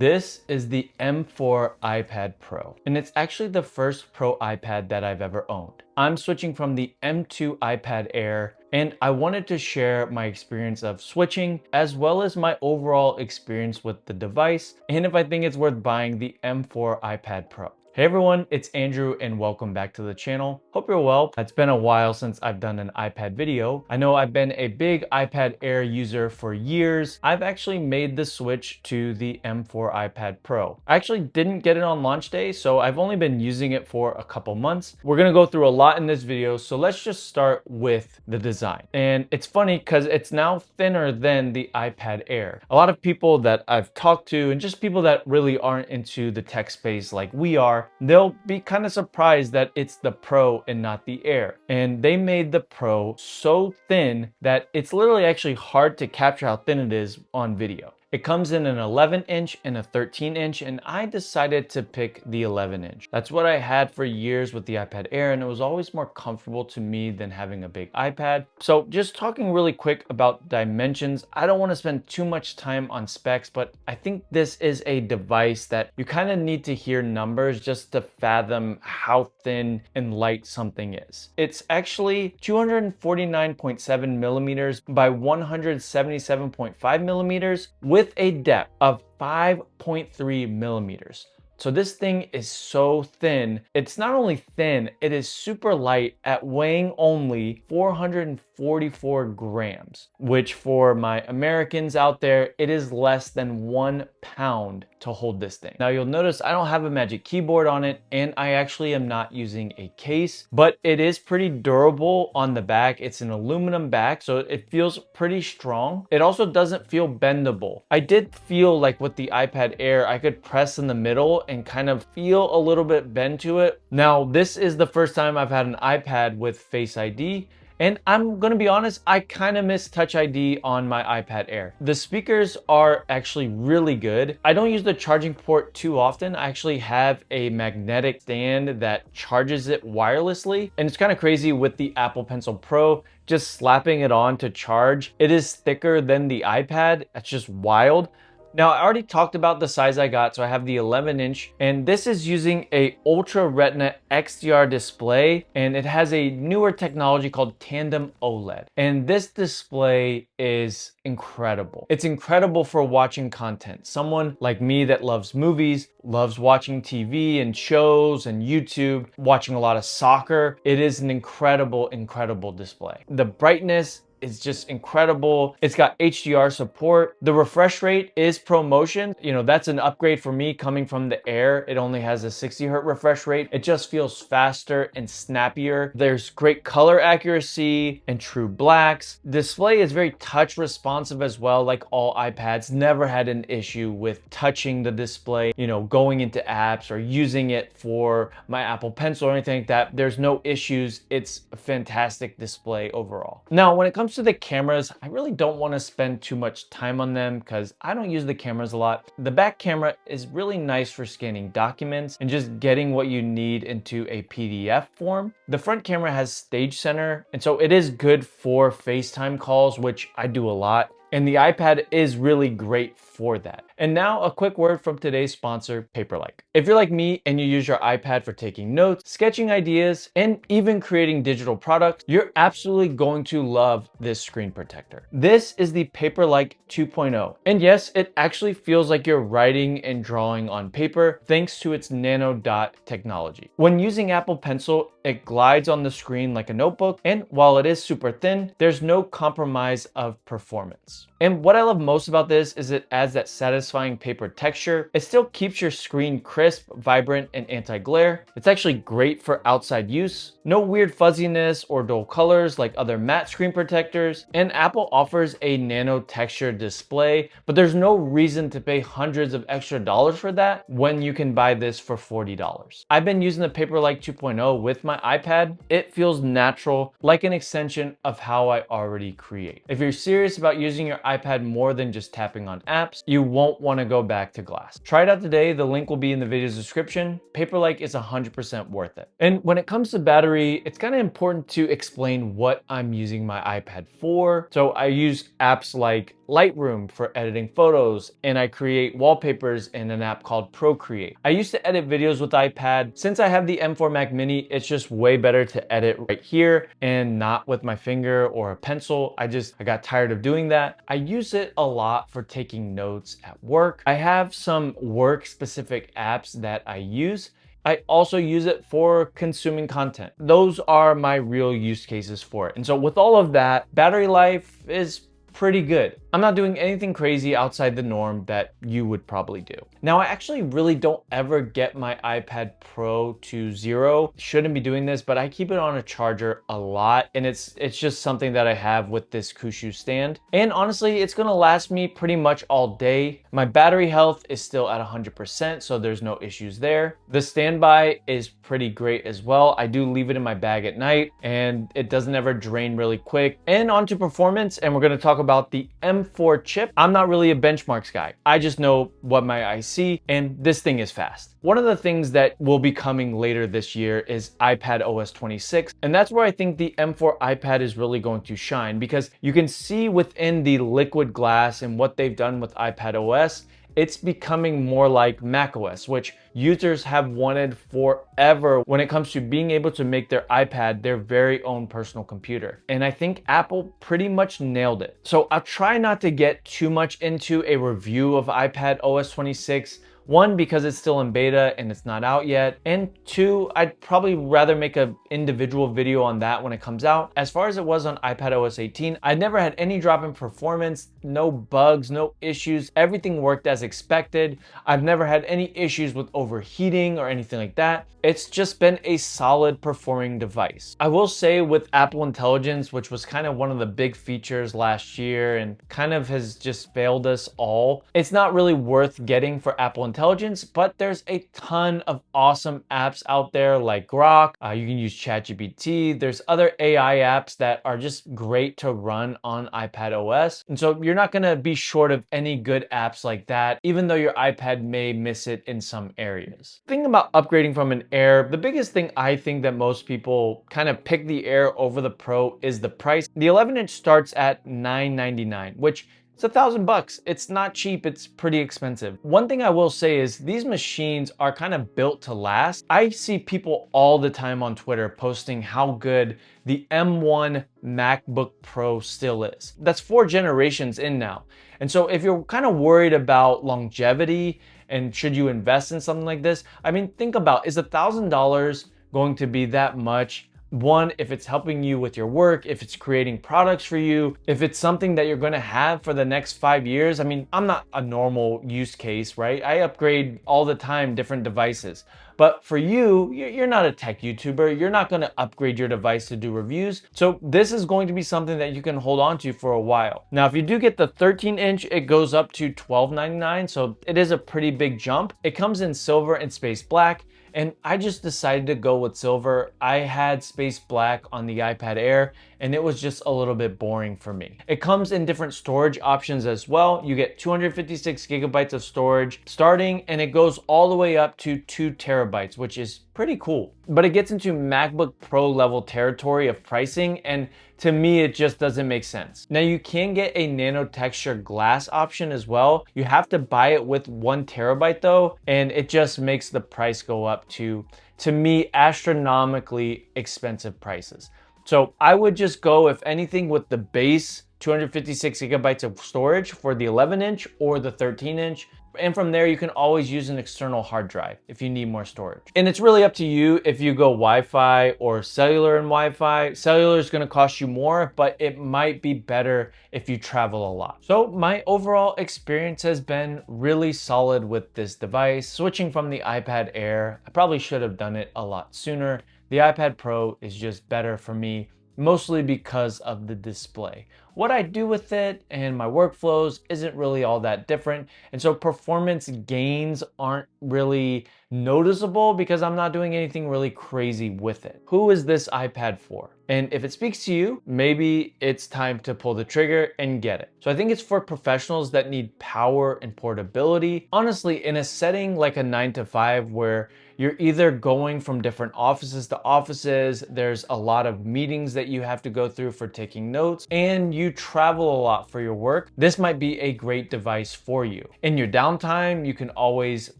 This is the M4 iPad Pro, and it's actually the first Pro iPad that I've ever owned. I'm switching from the M2 iPad Air, and I wanted to share my experience of switching, as well as my overall experience with the device, and if I think it's worth buying the M4 iPad Pro. Hey everyone, it's Andrew and welcome back to the channel. Hope you're well. It's been a while since I've done an iPad video. I know I've been a big iPad Air user for years. I've actually made the switch to the M4 iPad Pro. I actually didn't get it on launch day, so I've only been using it for a couple months. We're gonna go through a lot in this video, so let's just start with the design. And it's funny because it's now thinner than the iPad Air. A lot of people that I've talked to and just people that really aren't into the tech space like we are, they'll be kind of surprised that it's the Pro and not the Air. And they made the Pro so thin that it's literally actually hard to capture how thin it is on video. It comes in an 11-inch and a 13-inch, and I decided to pick the 11-inch. That's what I had for years with the iPad Air, and it was always more comfortable to me than having a big iPad. So just talking really quick about dimensions, I don't want to spend too much time on specs, but I think this is a device that you kind of need to hear numbers just to fathom how thin and light something is. It's actually 249.7 millimeters by 177.5 millimeters with a depth of 5.3 millimeters. So this thing is so thin. It's not only thin, it is super light at weighing only 444 grams, which for my Americans out there, it is less than 1 pound to hold this thing. Now you'll notice I don't have a Magic Keyboard on it, and I actually am not using a case, but it is pretty durable on the back. It's an aluminum back, so it feels pretty strong. It also doesn't feel bendable. I did feel like with the iPad Air, I could press in the middle and kind of feel a little bit bend to it. Now, this is the first time I've had an iPad with Face ID, and I'm gonna be honest, I kind of miss Touch ID on my iPad Air. The speakers are actually really good. I don't use the charging port too often. I actually have a magnetic stand that charges it wirelessly, and it's kind of crazy with the Apple Pencil Pro, just slapping it on to charge. It is thicker than the iPad. That's just wild. Now, I already talked about the size I got, so I have the 11-inch, and this is using a Ultra Retina XDR display, and it has a newer technology called Tandem OLED. And this display is incredible. It's incredible for watching content. Someone like me that loves movies, loves watching TV and shows and YouTube, watching a lot of soccer. It is an incredible, incredible display. The brightness is just incredible. It's got HDR support. The refresh rate is ProMotion. You know, that's an upgrade for me coming from the Air. It only has a 60 hertz refresh rate. It just feels faster and snappier. There's great color accuracy and true blacks. Display is very touch responsive as well. Like all iPads, never had an issue with touching the display, you know, going into apps or using it for my Apple Pencil or anything like that. There's no issues. It's a fantastic display overall. Now, when it comes to the cameras, I really don't want to spend too much time on them because I don't use the cameras a lot. The back camera is really nice for scanning documents and just getting what you need into a PDF form. The front camera has Stage Center, and so it is good for FaceTime calls, which I do a lot. And the iPad is really great for that. And now a quick word from today's sponsor, Paperlike. If you're like me and you use your iPad for taking notes, sketching ideas, and even creating digital products, you're absolutely going to love this screen protector. This is the Paperlike 2.0. And yes, it actually feels like you're writing and drawing on paper thanks to its nano dot technology. When using Apple Pencil, it glides on the screen like a notebook, and while it is super thin, there's no compromise of performance. And what I love most about this is it adds that satisfying paper texture. It still keeps your screen crisp, vibrant, and anti-glare. It's actually great for outside use. No weird fuzziness or dull colors like other matte screen protectors. And Apple offers a nano texture display, but there's no reason to pay hundreds of extra dollars for that when you can buy this for $40. I've been using the Paperlike 2.0 with my iPad. It feels natural, like an extension of how I already create. If you're serious about using your iPad more than just tapping on apps, you won't want to go back to glass. Try it out today. The link will be in the video's description. Paperlike is 100% worth it. And when it comes to battery, it's kind of important to explain what I'm using my iPad for. So I use apps like Lightroom for editing photos, and I create wallpapers in an app called Procreate. I used to edit videos with iPad. Since I have the M4 Mac Mini, it's just way better to edit right here and not with my finger or a pencil. I got tired of doing that. I use it a lot for taking notes at work. I have some work specific apps that I use. I also use it for consuming content. Those are my real use cases for it. And so with all of that, battery life is pretty good. I'm not doing anything crazy outside the norm that you would probably do. Now, I actually really don't ever get my iPad Pro to 0. Shouldn't be doing this, but I keep it on a charger a lot, and it's just something that I have with this Kushu stand. And honestly, it's gonna last me pretty much all day. My battery health is still at 100%, so there's no issues there. The standby is pretty great as well. I do leave it in my bag at night, and it doesn't ever drain really quick. And onto performance, and we're gonna talk about the M4 chip. I'm not really a benchmarks guy. I just know what my eyes see, and this thing is fast. One of the things that will be coming later this year is iPad OS 26, and that's where I think the M4 iPad is really going to shine, because you can see within the liquid glass and what they've done with iPad OS, it's becoming more like macOS, which users have wanted forever when it comes to being able to make their iPad their very own personal computer. And I think Apple pretty much nailed it. So I'll try not to get too much into a review of iPad OS 26. One, because it's still in beta and it's not out yet. And two, I'd probably rather make an individual video on that when it comes out. As far as it was on iPad OS 18, I never had any drop in performance, no bugs, no issues. Everything worked as expected. I've never had any issues with overheating or anything like that. It's just been a solid performing device. I will say with Apple Intelligence, which was kind of one of the big features last year and kind of has just failed us all, it's not really worth getting for Apple Intelligence, but there's a ton of awesome apps out there like Grok. You can use ChatGPT. There's other AI apps that are just great to run on iPad OS. And so you're not gonna be short of any good apps like that, even though your iPad may miss it in some areas. Thinking about upgrading from an Air, the biggest thing I think that most people kind of pick the Air over the Pro is the price. The 11-inch starts at $999, which it's $1,000. It's not cheap, it's pretty expensive. One thing I will say is these machines are kind of built to last. I see people all the time on Twitter posting how good the M1 MacBook Pro still is. That's 4 generations in now. And so if you're kind of worried about longevity and should you invest in something like this, I mean, think about, is $1,000 going to be that much? One, if it's helping you with your work, if it's creating products for you, if it's something that you're going to have for the next 5 years. I mean, I'm not a normal use case, right? I upgrade all the time, different devices. But for you, you're not a tech YouTuber. You're not going to upgrade your device to do reviews. So this is going to be something that you can hold on to for a while. Now, if you do get the 13-inch, it goes up to $1,299. So it is a pretty big jump. It comes in silver and space black. And I just decided to go with silver. I had space black on the iPad Air, and it was just a little bit boring for me. It comes in different storage options as well. You get 256 gigabytes of storage starting, and it goes all the way up to 2 terabytes, which is pretty cool. But it gets into MacBook Pro level territory of pricing, and to me, it just doesn't make sense. Now, you can get a nano texture glass option as well. You have to buy it with 1 terabyte though, and it just makes the price go up to me, astronomically expensive prices. So I would just go, if anything, with the base 256 gigabytes of storage for the 11-inch or the 13-inch. And from there, you can always use an external hard drive if you need more storage. And it's really up to you if you go Wi-Fi or cellular and Wi-Fi. Cellular is going to cost you more, but it might be better if you travel a lot. So my overall experience has been really solid with this device. Switching from the iPad Air, I probably should have done it a lot sooner. The iPad Pro is just better for me, mostly because of the display. What I do with it and my workflows isn't really all that different. And so performance gains aren't really noticeable because I'm not doing anything really crazy with it. Who is this iPad for? And if it speaks to you, maybe it's time to pull the trigger and get it. So I think it's for professionals that need power and portability. Honestly, in a setting like a 9 to 5 where you're either going from different offices to offices, there's a lot of meetings that you have to go through for taking notes, and you travel a lot for your work, this might be a great device for you. In your downtime, you can always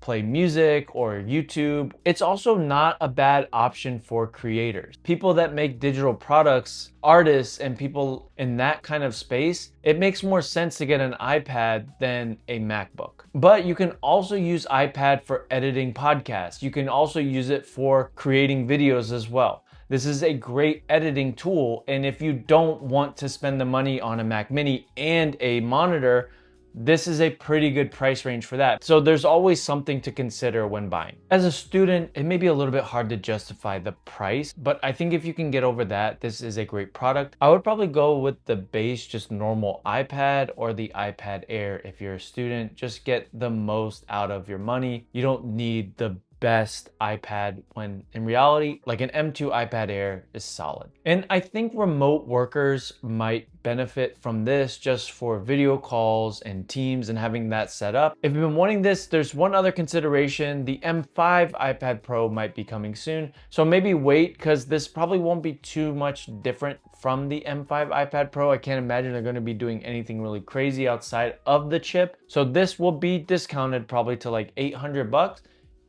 play music or YouTube. It's also not a bad option for creators. People that make digital products, artists, and people in that kind of space, it makes more sense to get an iPad than a MacBook. But you can also use iPad for editing podcasts. You can also use it for creating videos as well. This is a great editing tool, and if you don't want to spend the money on a Mac Mini and a monitor, this is a pretty good price range for that. So there's always something to consider when buying. As a student, it may be a little bit hard to justify the price, but I think if you can get over that, this is a great product. I would probably go with the base, just normal iPad, or the iPad Air if you're a student. Just get the most out of your money. You don't need the best iPad, when in reality, like an M2 iPad Air is solid. And I think remote workers might benefit from this just for video calls and Teams and having that set up. If you've been wanting this, there's one other consideration. The M5 iPad Pro might be coming soon. So maybe wait, because this probably won't be too much different from the M5 iPad Pro. I can't imagine they're going to be doing anything really crazy outside of the chip. So this will be discounted probably to like $800.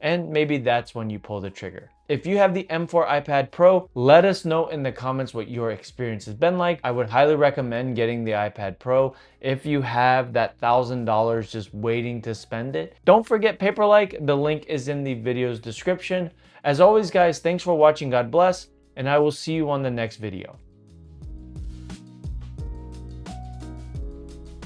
And maybe that's when you pull the trigger. If you have the M4 iPad Pro, let us know in the comments what your experience has been like. I would highly recommend getting the iPad Pro if you have that $1,000 just waiting to spend it. Don't forget Paperlike. The link is in the video's description. As always, guys, thanks for watching. God bless, and I will see you on the next video.